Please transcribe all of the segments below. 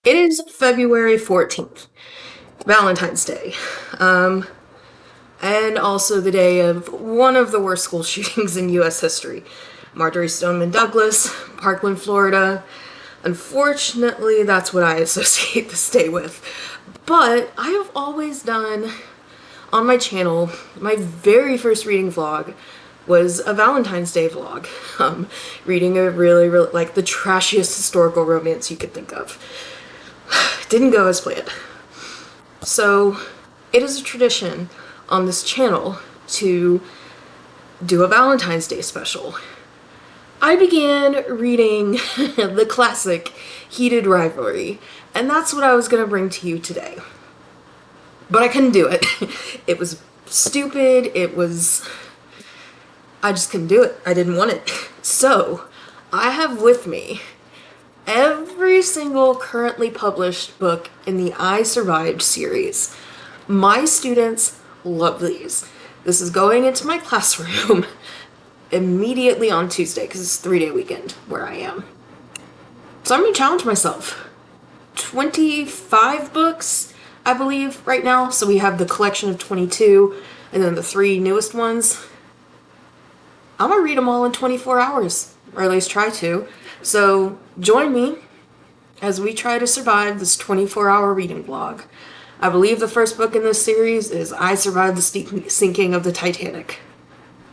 It is February 14th, Valentine's Day, and also the day of one of the worst school shootings in U.S. history. Marjorie Stoneman Douglas, Parkland, Florida. Unfortunately, that's what I associate this day with. But I have always done on my channel, my very first reading vlog was a Valentine's Day vlog. Reading a really, like the trashiest historical romance you could think of. Didn't go as planned. So it is a tradition on this channel to do a Valentine's Day special. I began reading the classic Heated Rivalry, and that's what I was going to bring to you today. But I couldn't do it. It was stupid, I just couldn't do it. I didn't want it. So, I have with me every single currently published book in the I Survived series. My students love these. This is going into my classroom immediately on Tuesday because it's a 3-day weekend where I am. So I'm going to challenge myself. 25 books, I believe, right now. So we have the collection of 22 and then the 3 newest ones. I'm going to read them all in 24 hours, or at least try to. So join me as we try to survive this 24-hour reading vlog. I believe the first book in this series is I Survived the Sinking of the Titanic.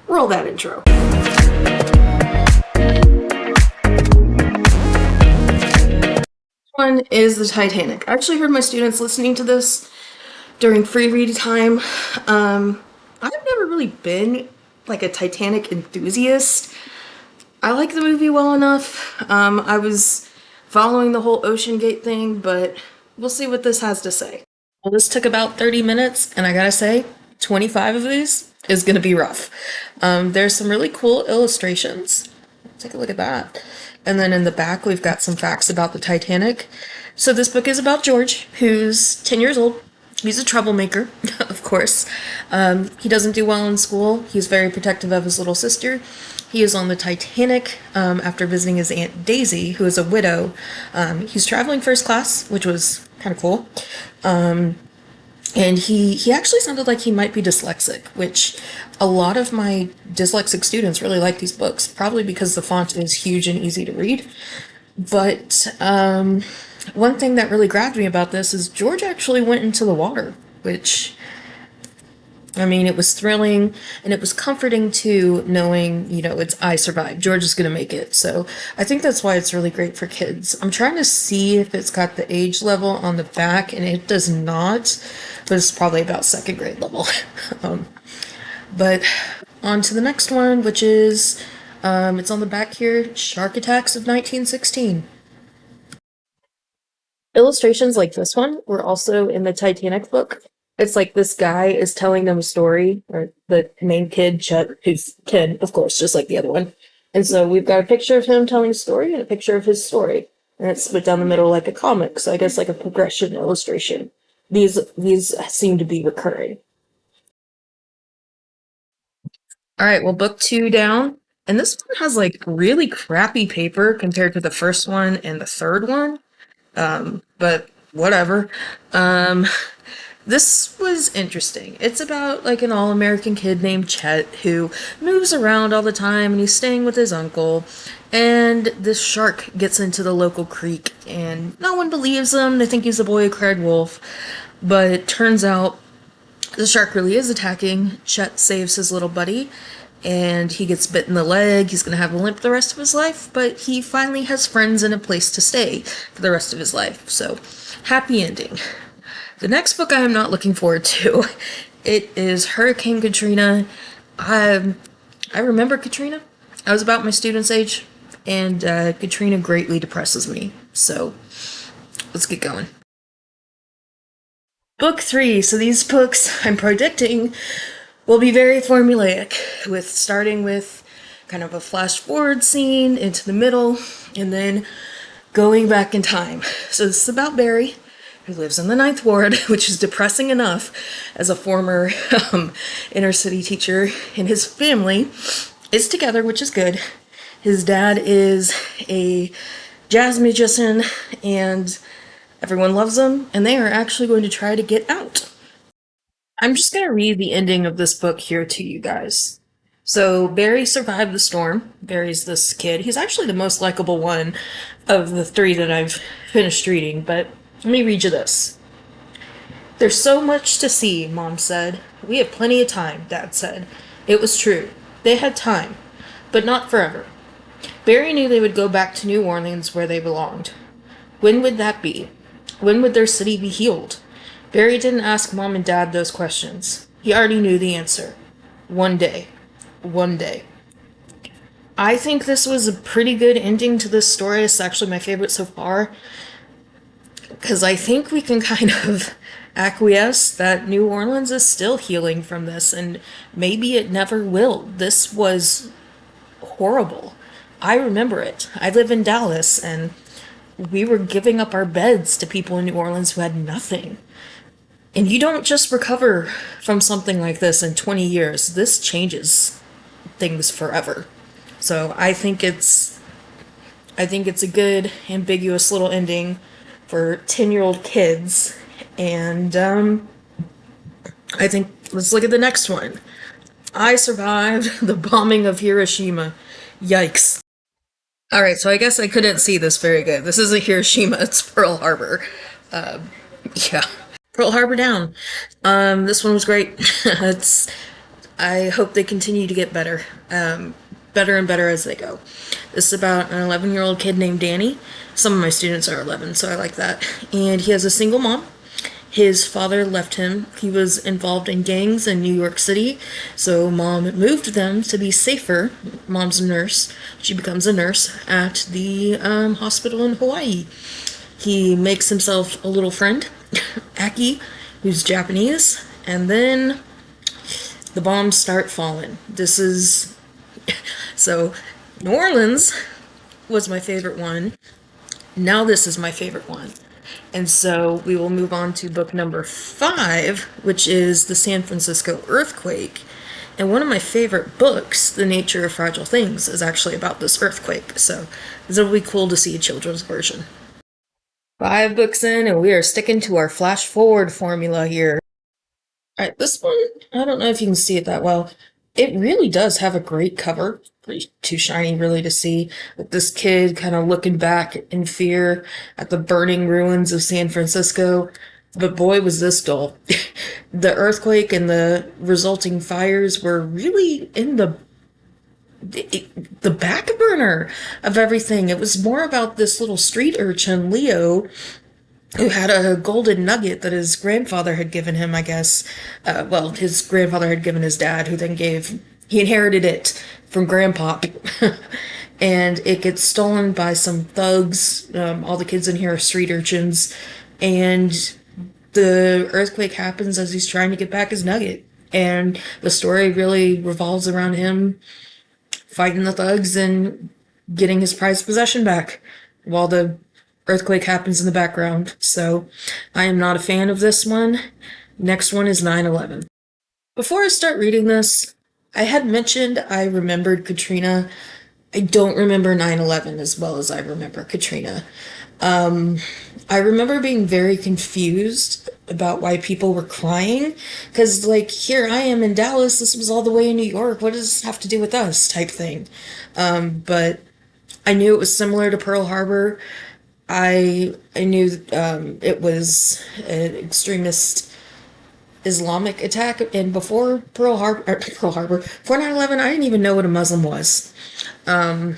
Roll that intro. This one is the Titanic. I actually heard my students listening to this during free read time. I've never really been like a Titanic enthusiast. I like the movie well enough. I was following the whole Ocean Gate thing, but we'll see what this has to say. Well, this took about 30 minutes, and I gotta say, 25 of these is gonna be rough. There's some really cool illustrations. Take a look at that. And then in the back, we've got some facts about the Titanic. So this book is about George, who's 10 years old. He's a troublemaker, of course. He doesn't do well in school. He's very protective of his little sister. He is on the Titanic after visiting his Aunt Daisy, who is a widow. He's traveling first class, which was kind of cool. And he actually sounded like he might be dyslexic, which a lot of my dyslexic students really like these books, probably because the font is huge and easy to read. But one thing that really grabbed me about this is George actually went into the water, which, I mean, it was thrilling and it was comforting too, knowing, you know, it's I survived. George is going to make it. So I think that's why it's really great for kids. I'm trying to see if it's got the age level on the back, and it does not, but it's probably about 2nd grade level. But on to the next one, which is, it's on the back here, Shark Attacks of 1916. Illustrations like this one were also in the Titanic book. It's like this guy is telling them a story, or the main kid, Chet, who's 10, of course, just like the other one. And so we've got a picture of him telling a story and a picture of his story. And it's split down the middle like a comic, so I guess like a progression illustration. These seem to be recurring. Alright, well, book 2 down. And this one has like really crappy paper compared to the first one and the third one. But whatever. This was interesting. It's about like an all-American kid named Chet who moves around all the time and he's staying with his uncle, and this shark gets into the local creek and no one believes him. They think he's a boy who cried wolf, but it turns out the shark really is attacking. Chet saves his little buddy and he gets bit in the leg. He's gonna have a limp the rest of his life, but he finally has friends and a place to stay for the rest of his life. So, happy ending. The next book I am not looking forward to. It is Hurricane Katrina. I remember Katrina. I was about my students' age, and Katrina greatly depresses me. So, let's get going. Book 3. So these books, I'm predicting, will be very formulaic, with starting with kind of a flash forward scene into the middle, and then going back in time. So this is about Barry, who lives in the 9th Ward, which is depressing enough as a former inner city teacher, and his family is together, which is good. His dad is a jazz musician, and Everyone loves them, and they are actually going to try to get out. I'm just going to read the ending of this book here to you guys. So, Barry survived the storm. Barry's this kid. He's actually the most likable one of the three that I've finished reading, but let me read you this. There's so much to see, Mom said. We have plenty of time, Dad said. It was true. They had time, but not forever. Barry knew they would go back to New Orleans where they belonged. When would that be? When would their city be healed? Barry didn't ask Mom and Dad those questions. He already knew the answer. One day. One day. I think this was a pretty good ending to this story. It's actually my favorite so far. Because I think we can kind of acquiesce that New Orleans is still healing from this, and maybe it never will. This was horrible. I remember it. I live in Dallas, and we were giving up our beds to people in New Orleans who had nothing. And you don't just recover from something like this in 20 years. This changes things forever. So I think it's a good, ambiguous little ending for 10-year-old kids. And I think, let's look at the next one. I survived the bombing of Hiroshima. Yikes. Alright, so I guess I couldn't see this very good. This isn't Hiroshima, it's Pearl Harbor. Yeah. Pearl Harbor down. This one was great. I hope they continue to get better. Better and better as they go. This is about an 11-year-old kid named Danny. Some of my students are 11, so I like that. And he has a single mom. His father left him. He was involved in gangs in New York City, so Mom moved them to be safer. Mom's a nurse. She becomes a nurse at the hospital in Hawaii. He makes himself a little friend, Aki, who's Japanese, and then the bombs start falling. So, New Orleans was my favorite one. Now this is my favorite one. And so we will move on to book number 5, which is the San Francisco earthquake. And one of my favorite books, The Nature of Fragile Things, is actually about this earthquake. So it'll be cool to see a children's version. 5 books in, and we are sticking to our flash forward formula here. Alright, this one, I don't know if you can see it that well. It really does have a great cover. Too shiny, really, to see. With this kid kind of looking back in fear at the burning ruins of San Francisco. But boy, was this dull. The earthquake and the resulting fires were really in the back burner of everything. It was more about this little street urchin, Leo, who had a golden nugget that his grandfather had given him, I guess. His grandfather had given his dad, who then he inherited it from Grandpa. And it gets stolen by some thugs. All the kids in here are street urchins. And the earthquake happens as he's trying to get back his nugget. And the story really revolves around him fighting the thugs and getting his prized possession back while the earthquake happens in the background. So I am not a fan of this one. Next one is 9/11. Before I start reading this, I had mentioned I remembered Katrina. I don't remember 9/11 as well as I remember Katrina. I remember being very confused about why people were crying, because, like, here I am in Dallas, this was all the way in New York, what does this have to do with us, type thing. But I knew it was similar to Pearl Harbor. I knew it was an extremist Islamic attack, and before before 9/11, I didn't even know what a Muslim was. Now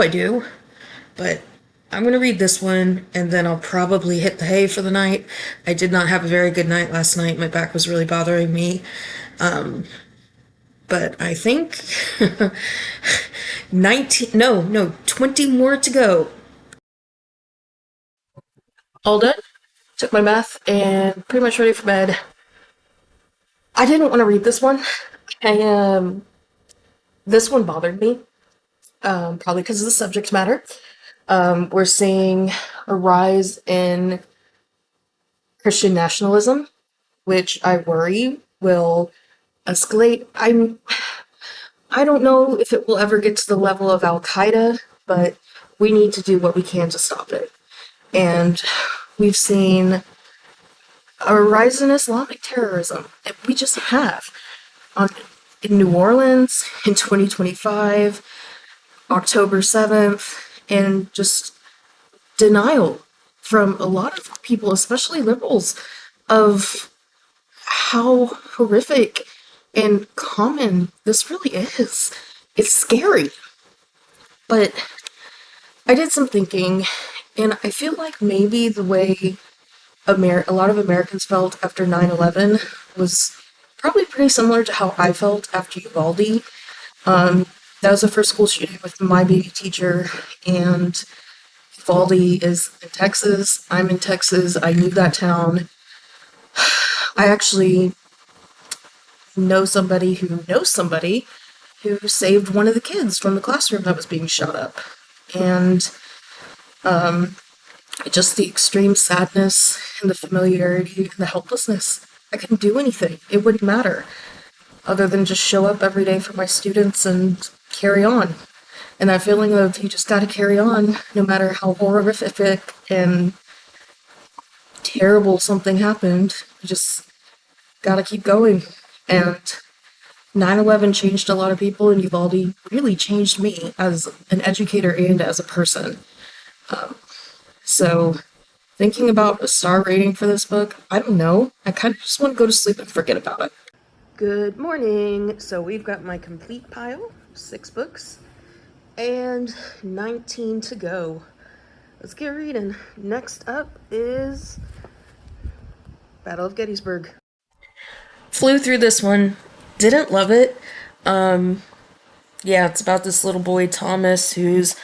I do, but I'm going to read this one, and then I'll probably hit the hay for the night. I did not have a very good night last night. My back was really bothering me. But I think 20 more to go. All done. Took my bath and pretty much ready for bed. I didn't want to read this one. This one bothered me. Probably because of the subject matter. We're seeing a rise in Christian nationalism, which I worry will escalate. I don't know if it will ever get to the level of Al Qaeda, but we need to do what we can to stop it. And we've seen a rise in Islamic terrorism. And we just have. On, in New Orleans in 2025, October 7th, and just denial from a lot of people, especially liberals, of how horrific and common this really is. It's scary. But I did some thinking, and I feel like maybe the way a lot of Americans felt after 9/11 was probably pretty similar to how I felt after Uvalde. That was the first school shooting with my baby teacher, and Uvalde is in Texas. I'm in Texas. I knew that town. I actually know somebody who knows somebody who saved one of the kids from the classroom that was being shot up. And just the extreme sadness and the familiarity and the helplessness. I couldn't do anything. It wouldn't matter other than just show up every day for my students and carry on. And that feeling of you just gotta carry on no matter how horrific and terrible something happened. You just gotta keep going. And 9/11 changed a lot of people, and Uvalde really changed me as an educator and as a person. So, thinking about a star rating for this book, I don't know. I kind of just want to go to sleep and forget about it. Good morning. So, we've got my complete pile, 6 books, and 19 to go. Let's get reading. Next up is Battle of Gettysburg. Flew through this one. Didn't love it. Yeah, it's about this little boy, Thomas, who's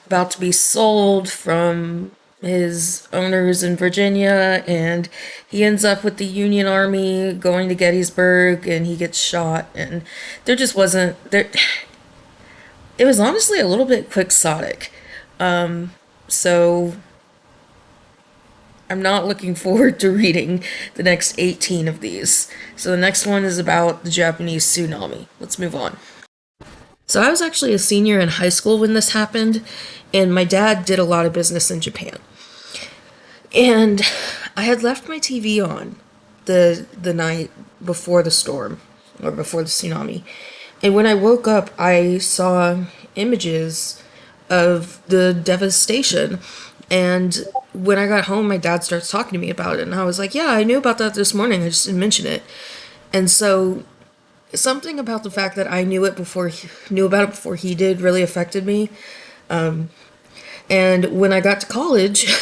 about to be sold from his owners in Virginia, and he ends up with the Union Army going to Gettysburg, and he gets shot, and there just wasn't there. It was honestly a little bit quixotic. So I'm not looking forward to reading the next 18 of these. So the next one is about the Japanese tsunami. Let's move on. So I was actually a senior in high school when this happened, and my dad did a lot of business in Japan. And I had left my TV on the night before the storm, or before the tsunami. And when I woke up, I saw images of the devastation. And when I got home, my dad starts talking to me about it, and I was like, yeah, I knew about that this morning, I just didn't mention it. And so something about the fact that I knew about it before he did really affected me. And when I got to college,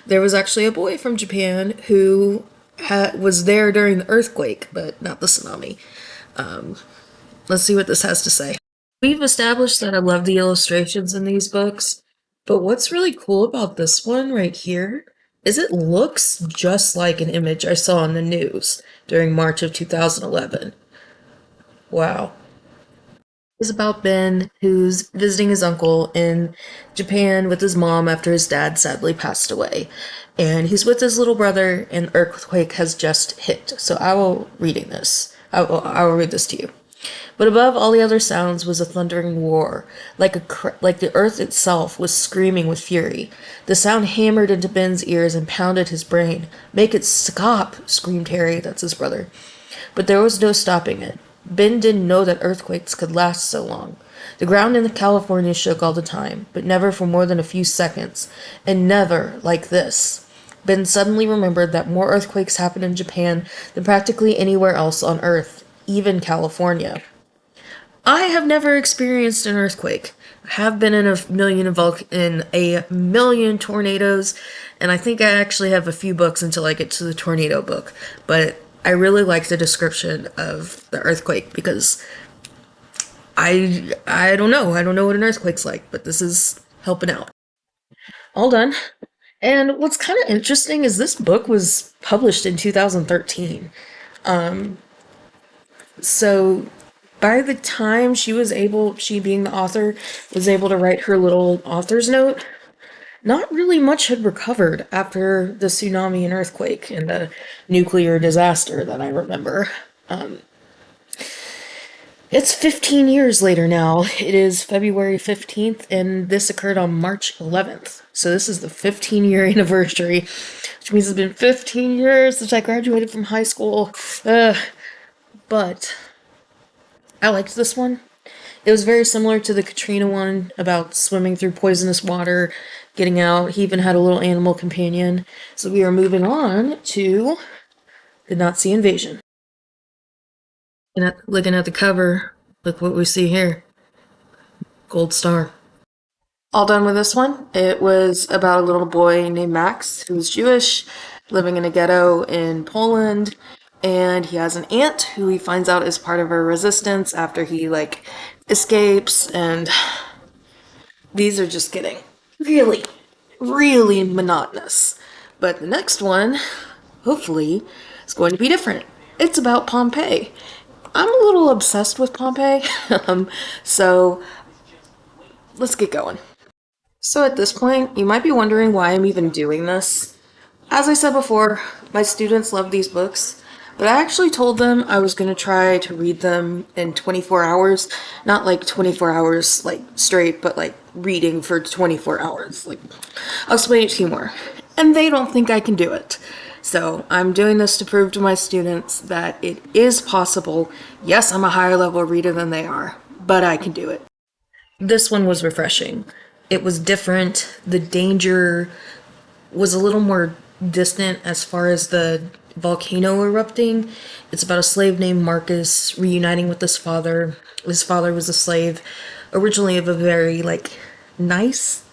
there was actually a boy from Japan who was there during the earthquake, but not the tsunami. Let's see what this has to say. We've established that I love the illustrations in these books, but what's really cool about this one right here is it looks just like an image I saw on the news during March of 2011. Wow. Is about Ben, who's visiting his uncle in Japan with his mom after his dad sadly passed away. And he's with his little brother, and earthquake has just hit. So I will I will read this to you. But above all the other sounds was a thundering roar, like the earth itself was screaming with fury. The sound hammered into Ben's ears and pounded his brain. "Make it stop!" screamed Harry, that's his brother. But there was no stopping it. Ben didn't know that earthquakes could last so long. The ground in California shook all the time, but never for more than a few seconds, and never like this. Ben suddenly remembered that more earthquakes happen in Japan than practically anywhere else on Earth, even California. I have never experienced an earthquake. I have been in a million tornadoes, and I think I actually have a few books until I get to the tornado book. But I really like the description of the earthquake because I don't know. I don't know what an earthquake's like, but this is helping out. All done. And what's kind of interesting is this book was published in 2013. So by the time she being the author, was able to write her little author's note, not really much had recovered after the tsunami and earthquake and the nuclear disaster that I remember. It's 15 years later now. It is February 15th, and this occurred on March 11th. So this is the 15-year anniversary, which means it's been 15 years since I graduated from high school. But I liked this one. It was very similar to the Katrina one about swimming through poisonous water, getting out. He even had a little animal companion. So we are moving on to the Nazi invasion. And looking at the cover, look what we see here. Gold star. All done with this one. It was about a little boy named Max who was Jewish, living in a ghetto in Poland, and he has an aunt who he finds out is part of a resistance after he escapes, and these are just getting really, really monotonous. But the next one, hopefully, is going to be different. It's about Pompeii. I'm a little obsessed with Pompeii, so let's get going. So at this point, you might be wondering why I'm even doing this. As I said before, my students love these books, but I actually told them I was going to try to read them in 24 hours. Not like 24 hours straight, but reading for 24 hours. I'll explain it to you more. And they don't think I can do it. So I'm doing this to prove to my students that it is possible. Yes, I'm a higher level reader than they are, but I can do it. This one was refreshing. It was different. The danger was a little more distant as far as the volcano erupting. It's about a slave named Marcus reuniting with his father. His father was a slave, originally of a very nice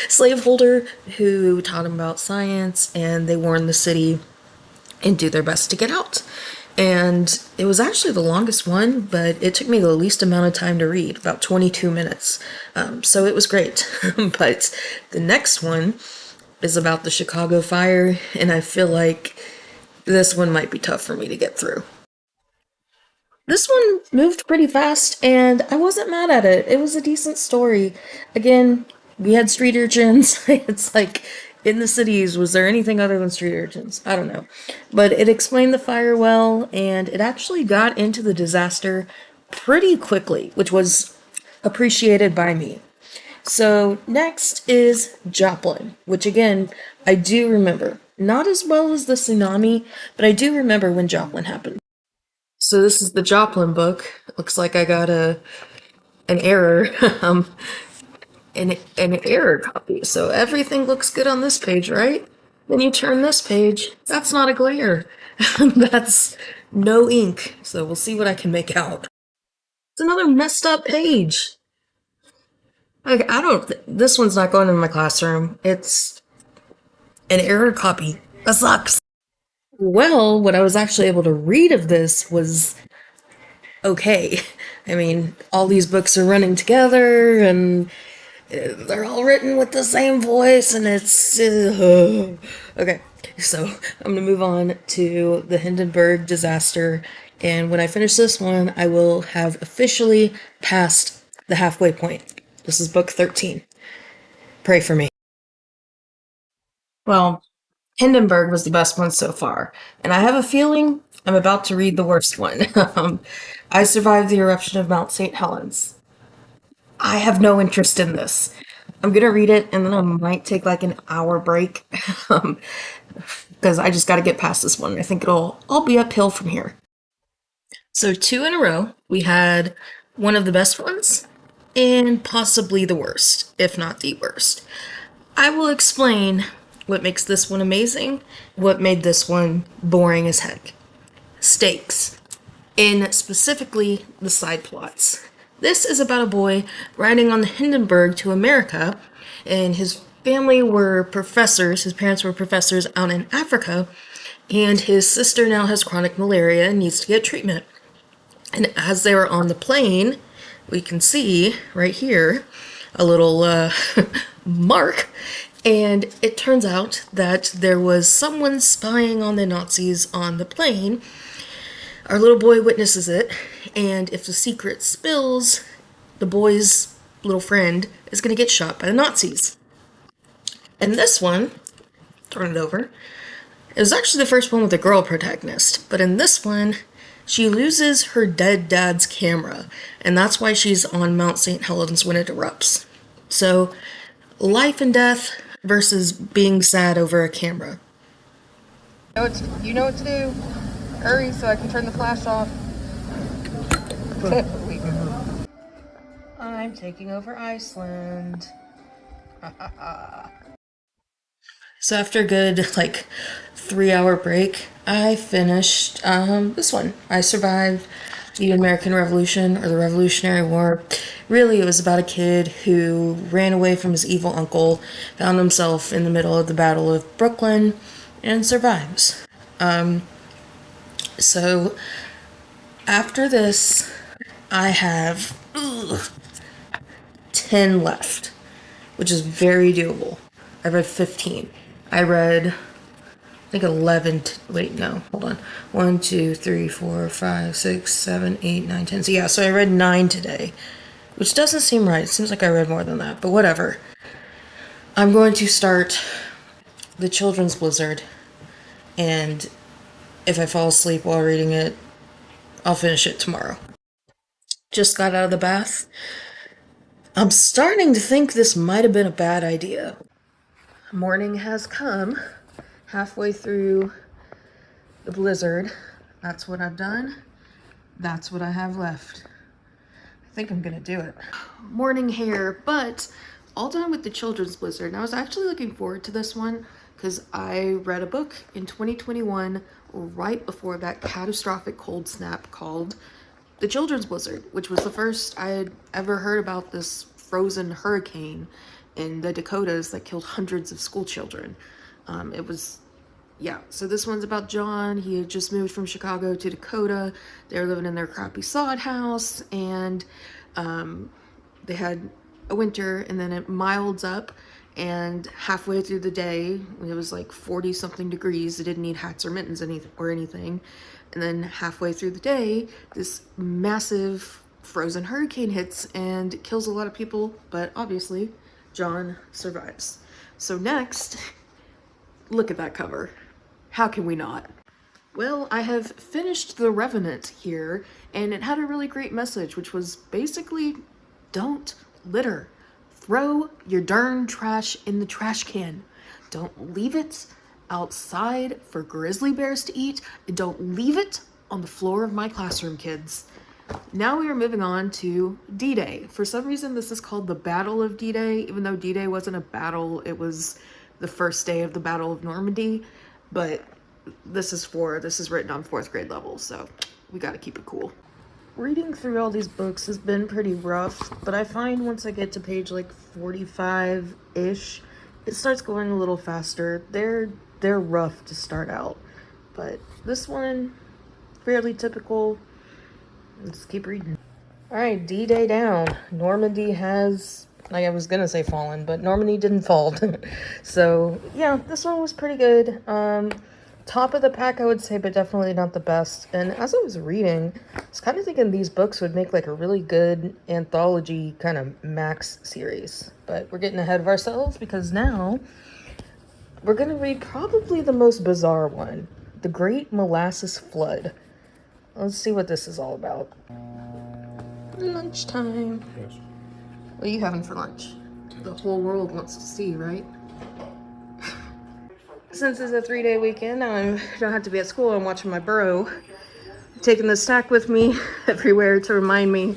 slaveholder who taught him about science, and they warned the city and do their best to get out. And it was actually the longest one, but it took me the least amount of time to read, about 22 minutes. So it was great. But the next one is about the Chicago fire, and I feel like this one might be tough for me to get through. This one moved pretty fast, and I wasn't mad at it. It was a decent story. Again, we had street urchins. It's like, in the cities, was there anything other than street urchins? I don't know. But it explained the fire well, and it actually got into the disaster pretty quickly, which was appreciated by me. So next is Joplin, which again, I do remember. Not as well as the tsunami, but I do remember when Joplin happened. So this is the Joplin book. Looks like I got an error, an error copy. So everything looks good on this page, right? Then you turn this page. That's not a glare. That's no ink. So we'll see what I can make out. It's another messed up page. I don't. This one's not going in my classroom. It's an error copy. That sucks. Well, what I was actually able to read of this was okay. I mean, all these books are running together, and they're all written with the same voice, and it's okay. So I'm gonna move on to the Hindenburg disaster, and when I finish this one, I will have officially passed the halfway point. This is book 13. Pray for me. Well, Hindenburg was the best one so far, and I have a feeling I'm about to read the worst one. I survived the eruption of Mount St. Helens. I have no interest in this. I'm gonna read it and then I might take an hour break because I just got to get past this one. I think it'll all be uphill from here. So, two in a row, we had one of the best ones and possibly the worst, if not the worst. I will explain what makes this one amazing, what made this one boring as heck. Stakes, in specifically the side plots. This is about a boy riding on the Hindenburg to America, and his family were professors. His parents were professors out in Africa, and his sister now has chronic malaria and needs to get treatment. And as they were on the plane, we can see right here a little mark, and it turns out that there was someone spying on the Nazis on the plane. Our little boy witnesses it, and if the secret spills, the boy's little friend is going to get shot by the Nazis. And this one, turn it over, it was actually the first one with a girl protagonist, but in this one, She loses her dead dad's camera, and that's why she's on Mount St. Helens when it erupts. So, life and death versus being sad over a camera. You know what to do. Hurry so I can turn the flash off. I'm taking over Iceland. So after a good, like, 3-hour break, I finished this one. I Survived the American Revolution, or the Revolutionary War. Really, it was about a kid who ran away from his evil uncle, found himself in the middle of the Battle of Brooklyn, and survives. So after this, I have 10 left, which is very doable. I read 15. I read, I think 11. Wait, no, hold on. 1, 2, 3, 4, 5, 6, 7, 8, 9, 10. So yeah, so I read 9 today, which doesn't seem right. It seems like I read more than that, but whatever. I'm going to start the Children's Blizzard, and if I fall asleep while reading it, I'll finish it tomorrow. Just got out of the bath. I'm starting to think this might have been a bad idea. Morning has come. Halfway through the blizzard. That's what I've done. That's what I have left. I think I'm gonna do it. Morning here, but all done with the Children's Blizzard. And I was actually looking forward to this one because I read a book in 2021 right before that catastrophic cold snap called The Children's Blizzard, which was the first I had ever heard about this frozen hurricane in the Dakotas that killed hundreds of school children. So this one's about John. He had just moved from Chicago to Dakota. They were living in their crappy sod house, and they had a winter, and then it milds up, and halfway through the day, it was like 40 something degrees. They didn't need hats or mittens or anything. And then halfway through the day, this massive frozen hurricane hits and kills a lot of people, but obviously John survives. So next, look at that cover. How can we not? Well, I have finished The Revenant here, and it had a really great message, which was basically, don't litter. Throw your darn trash in the trash can. Don't leave it outside for grizzly bears to eat, and don't leave it on the floor of my classroom, kids. Now we are moving on to D-Day. For some reason, this is called the Battle of D-Day, even though D-Day wasn't a battle, it was the first day of the Battle of Normandy. But this is written on 4th grade level, so we gotta keep it cool. Reading through all these books has been pretty rough, but I find once I get to page like 45-ish, it starts going a little faster. They're rough to start out, but this one, fairly typical. Let's keep reading. All right, D-Day down. Normandy has, like I was gonna say fallen, but Normandy didn't fall. So yeah, this one was pretty good. Top of the pack, I would say, but definitely not the best. And as I was reading, I was kind of thinking these books would make like a really good anthology kind of max series. But we're getting ahead of ourselves because now we're gonna read probably the most bizarre one, The Great Molasses Flood. Let's see what this is all about. Lunchtime. Yes. What are you having for lunch? The whole world wants to see, right? Since it's a 3-day weekend, now I don't have to be at school. I'm watching my bro. Taking the stack with me everywhere to remind me.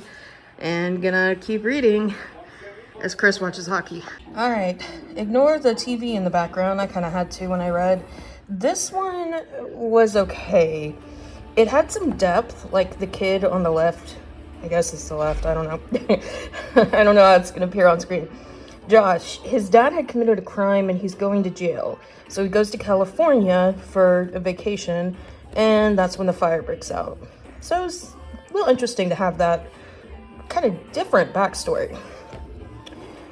And gonna keep reading as Chris watches hockey. All right, ignore the TV in the background. I kind of had to when I read. This one was okay. It had some depth, like the kid on the left. I guess it's the left, I don't know. I don't know how it's gonna appear on screen. Josh, his dad had committed a crime and he's going to jail. So he goes to California for a vacation, and that's when the fire breaks out. So it's a little interesting to have that kind of different backstory.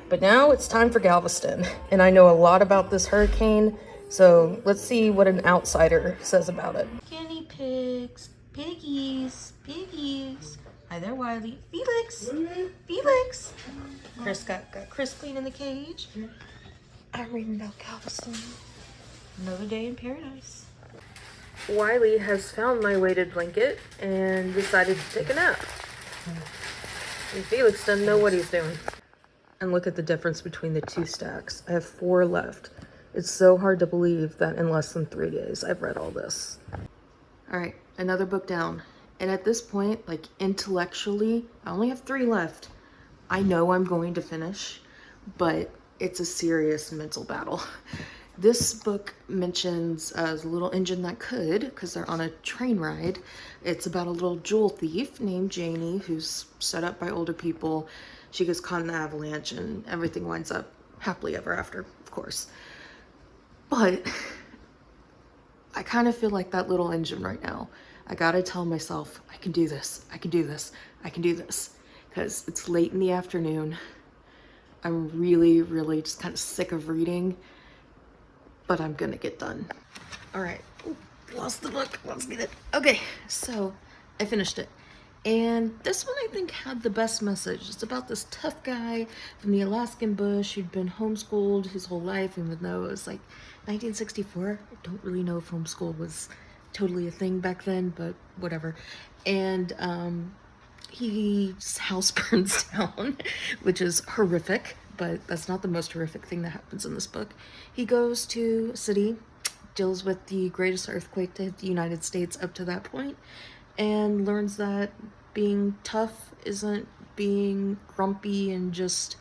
But now it's time for Galveston, and I know a lot about this hurricane, so let's see what an outsider says about it. Guinea pigs, piggies, piggies. Hi there, Wiley. Felix, Felix. Chris got Chris clean in the cage. I'm reading about Galveston. Another day in paradise. Wiley has found my weighted blanket and decided to take a nap. And Felix doesn't know what he's doing. And look at the difference between the two stacks. I have 4 left. It's so hard to believe that in less than 3 days I've read all this. All right, another book down. And at this point, like intellectually, I only have 3 left. I know I'm going to finish, but it's a serious mental battle. This book mentions a little engine that could, because they're on a train ride. It's about a little jewel thief named Janie who's set up by older people. She gets caught in the avalanche and everything winds up happily ever after, of course. But I kind of feel like that little engine right now. I gotta tell myself, I can do this, I can do this, I can do this. Because it's late in the afternoon. I'm really, really just kind of sick of reading, but I'm gonna get done. All right, ooh, lost the book, let's get it. Okay, so I finished it. And this one I think had the best message. It's about this tough guy from the Alaskan bush who'd been homeschooled his whole life, even though it was like 1964. I don't really know if homeschool was totally a thing back then, but whatever. And his house burns down, which is horrific, but that's not the most horrific thing that happens in this book. He goes to a city, deals with the greatest earthquake to hit the United States up to that point, and learns that being tough isn't being grumpy and just,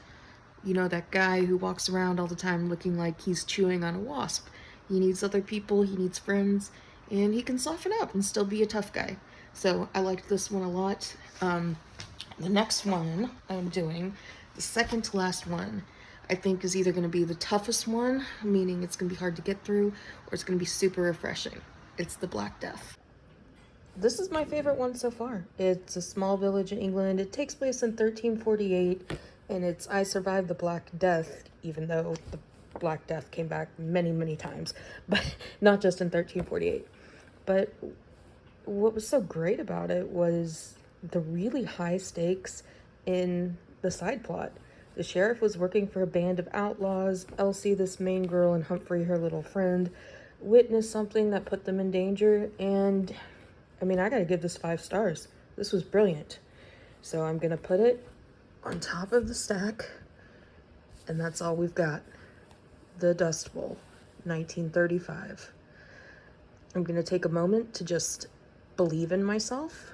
you know, that guy who walks around all the time looking like he's chewing on a wasp. He needs other people, he needs friends, and he can soften up and still be a tough guy. So I liked this one a lot. The next one I'm doing, the second to last one, I think is either going to be the toughest one, meaning it's going to be hard to get through, or it's going to be super refreshing. It's The Black Death. This is my favorite one so far. It's a small village in England. It takes place in 1348, and it's I Survived the Black Death, even though the Black Death came back many, many times, but not just in 1348. But what was so great about it was the really high stakes in the side plot. The sheriff was working for a band of outlaws. Elsie, this main girl, and Humphrey, her little friend, witnessed something that put them in danger. And I mean, I gotta give this 5 stars. This was brilliant. So I'm gonna put it on top of the stack. And that's all we've got. The Dust Bowl, 1935. I'm gonna take a moment to just believe in myself,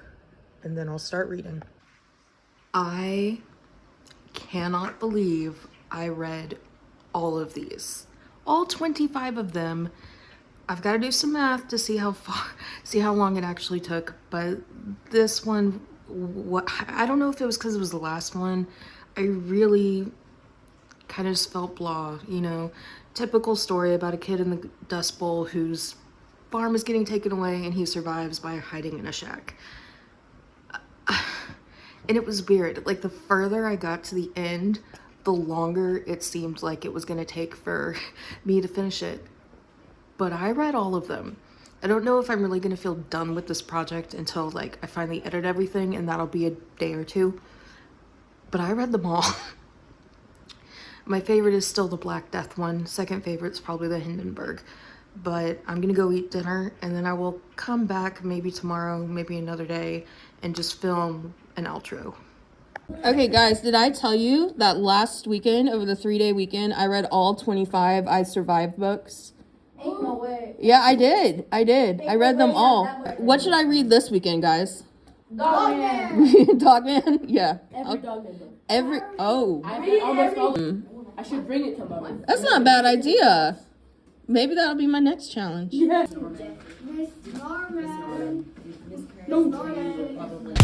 and then I'll start reading. I cannot believe I read all of these, all 25 of them. I've got to do some math to see how long it actually took, but this one, I don't know if it was because it was the last one. I really kind of just felt blah, you know, typical story about a kid in the Dust Bowl whose farm is getting taken away and he survives by hiding in a shack. And it was weird. Like, the further I got to the end, the longer it seemed like it was going to take for me to finish it. But I read all of them. I don't know if I'm really going to feel done with this project until, like, I finally edit everything, and that'll be a day or two. But I read them all. My favorite is still the Black Death one. Second favorite's probably the Hindenburg. But I'm gonna go eat dinner, and then I will come back maybe tomorrow, maybe another day, and just film an outro. Okay guys, did I tell you that last weekend, over the 3-day weekend, I read all 25 I Survived books? Ain't no way. Yeah, I did. I read them all. What should I read this weekend, guys? Dogman. Dogman? Yeah. Every Dogman book. I should bring it to mom. That's not a bad idea. Maybe that'll be my next challenge. Yes. Miss Norman. Miss Norman.